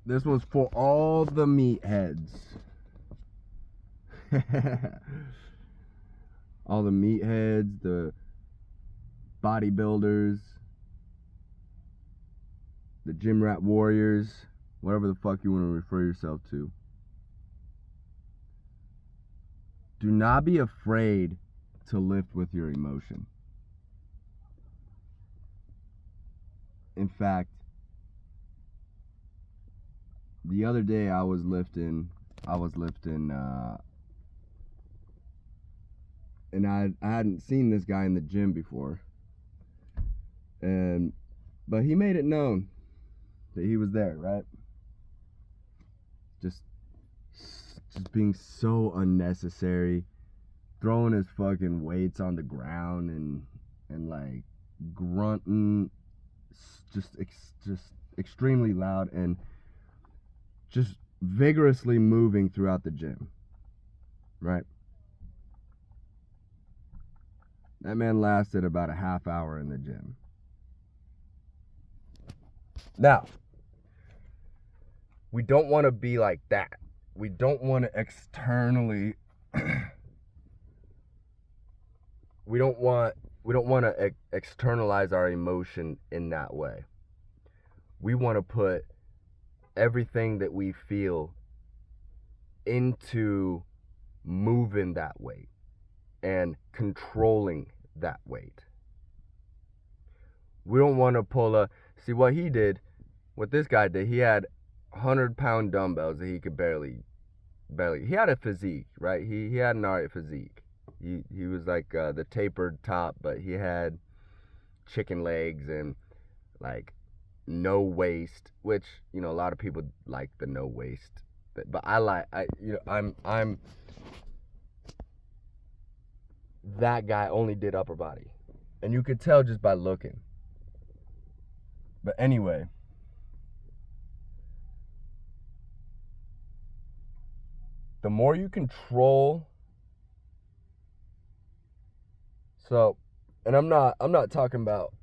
This one's for all the meatheads. All the meatheads, the bodybuilders, the GymRat warriors, whatever the fuck you want to refer yourself to. Do not be afraid to lift with your emotion. In fact, the other day I was lifting and I hadn't seen this guy in the gym before. But he made it known that he was there, right? Just being so unnecessary, throwing his fucking weights on the ground and like grunting, just extremely loud, and just vigorously moving throughout the gym, right? That man lasted about a half hour in the gym. Now, we don't want to be like that. We don't want to externally we don't want to externalize our emotion in that way. We want to put everything that we feel into moving that weight and controlling that weight. We don't want to see what he did, what this guy did. He had 100-pound dumbbells that he could barely, he had a physique, right? He had an alright physique. He was like the tapered top, but he had chicken legs and like no waist, which, you know, a lot of people like the no waist, but I'm that guy only did upper body, and you could tell just by looking. But anyway, the more you control. So, and I'm not talking about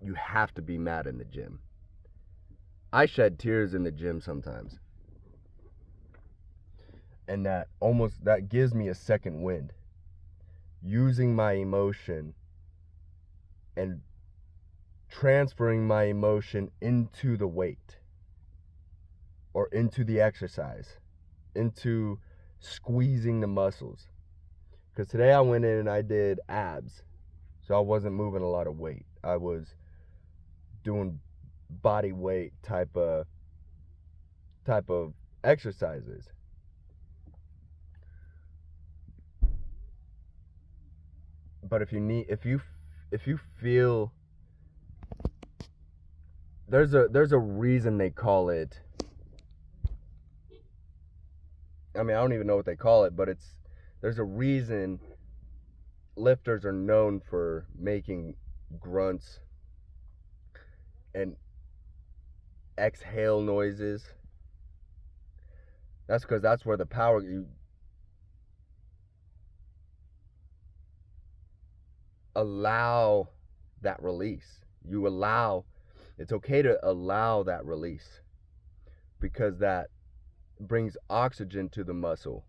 you have to be mad in the gym. I shed tears in the gym sometimes. And that gives me a second wind. Using my emotion and transferring my emotion into the weight or into the exercise, into squeezing the muscles. Because today I went in and I did abs. So I wasn't moving a lot of weight. I was doing body weight type of exercises. But if you feel there's a reason they call it, I mean, I don't even know what they call it, but there's a reason lifters are known for making grunts and exhale noises. That's because that's where the power, you allow that release. It's okay to allow that release, because that brings oxygen to the muscle.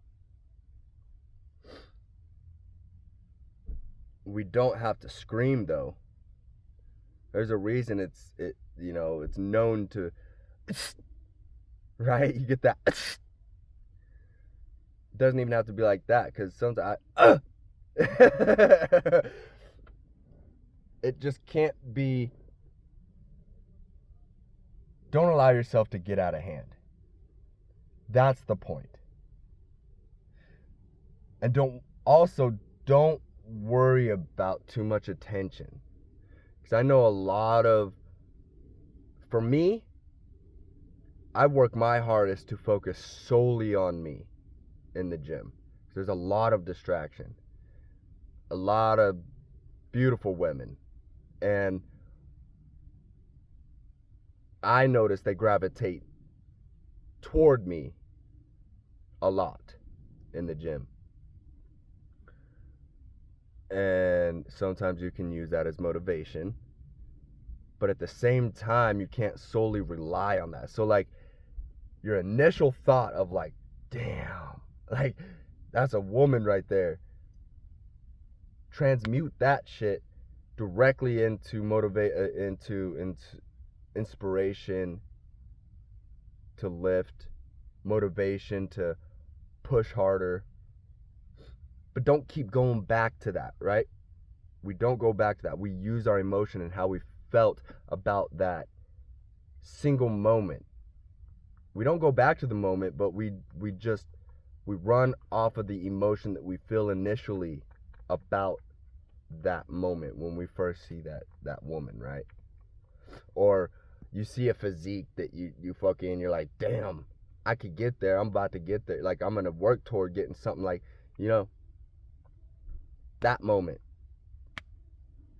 We don't have to scream though. There's a reason it's known to, right? You get that. It doesn't even have to be like that, because sometimes it just can't be. Don't allow yourself to get out of hand. That's the point. And don't worry about too much attention. Because I know for me, I work my hardest to focus solely on me in the gym. There's a lot of distraction. A lot of beautiful women. And I notice they gravitate toward me a lot in the gym. And sometimes you can use that as motivation. But at the same time, you can't solely rely on that. So like, your initial thought of like, damn, like that's a woman right there. Transmute that shit directly into into inspiration to lift, motivation to push harder. But don't keep going back to that, right? We don't go back to that. We use our emotion and how we felt about that single moment. We don't go back to the moment, but we run off of the emotion that we feel initially about that moment when we first see that woman, right? Or you see a physique that you fucking, you're like, damn, I could get there. I'm about to get there. Like, I'm gonna work toward getting something, like, you know, that moment.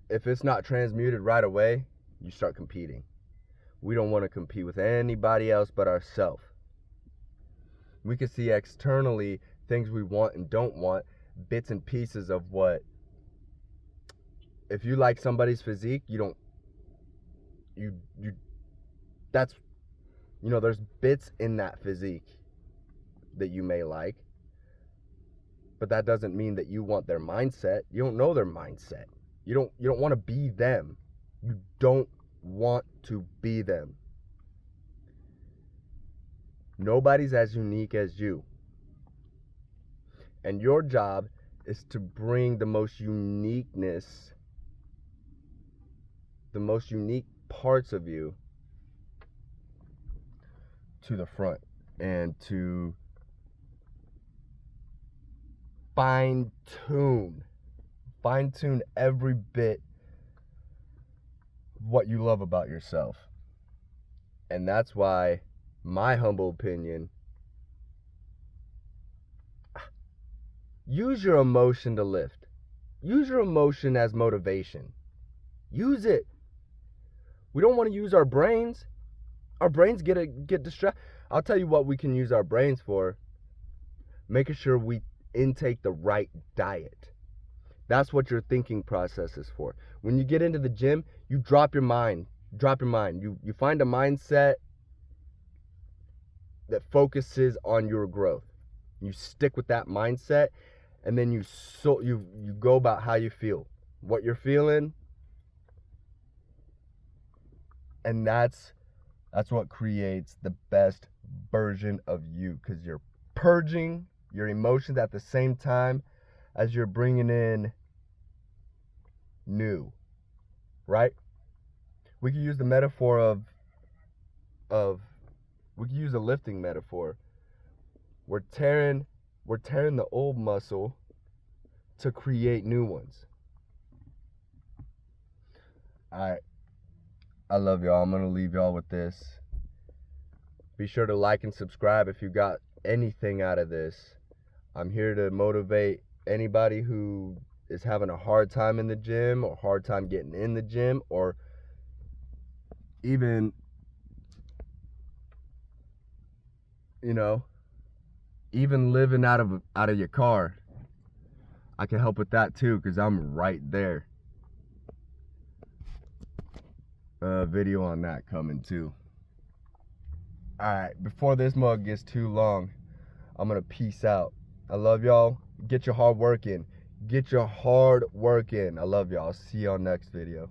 If it's not transmuted right away, you start competing. We don't want to compete with anybody else but ourselves. We can see externally things we want and don't want, bits and pieces of what. If you like somebody's physique, that's, you know, there's bits in that physique that you may like, but that doesn't mean that you want their mindset. You don't know their mindset. You don't want to be them. You don't want to be them. Nobody's as unique as you. And your job is to bring the most uniqueness, the most unique parts of you to the front, and to fine-tune every bit of what you love about yourself. And that's why, my humble opinion, use your emotion to lift. Use your emotion as motivation. Use it. We don't want to use our brains. Our brains get distracted. I'll tell you what we can use our brains for. Making sure we intake the right diet. That's what your thinking process is for. When you get into the gym, you drop your mind. You find a mindset that focuses on your growth. You stick with that mindset, and then you go about how you feel, what you're feeling, and that's what creates the best version of you, because you're purging your emotions at the same time as you're bringing in new, right? We could use the metaphor of we could use a lifting metaphor. We're tearing the old muscle to create new ones. Alright, I love y'all. I'm gonna leave y'all with this. Be sure to like and subscribe if you got anything out of this. I'm here to motivate anybody who is having a hard time in the gym, or hard time getting in the gym, or even, you know, even living out of your car. I can help with that too, because I'm right there. Video on that coming too. Alright, before this mug gets too long, I'm gonna peace out. I love y'all. Get your hard work in. I love y'all. See y'all next video.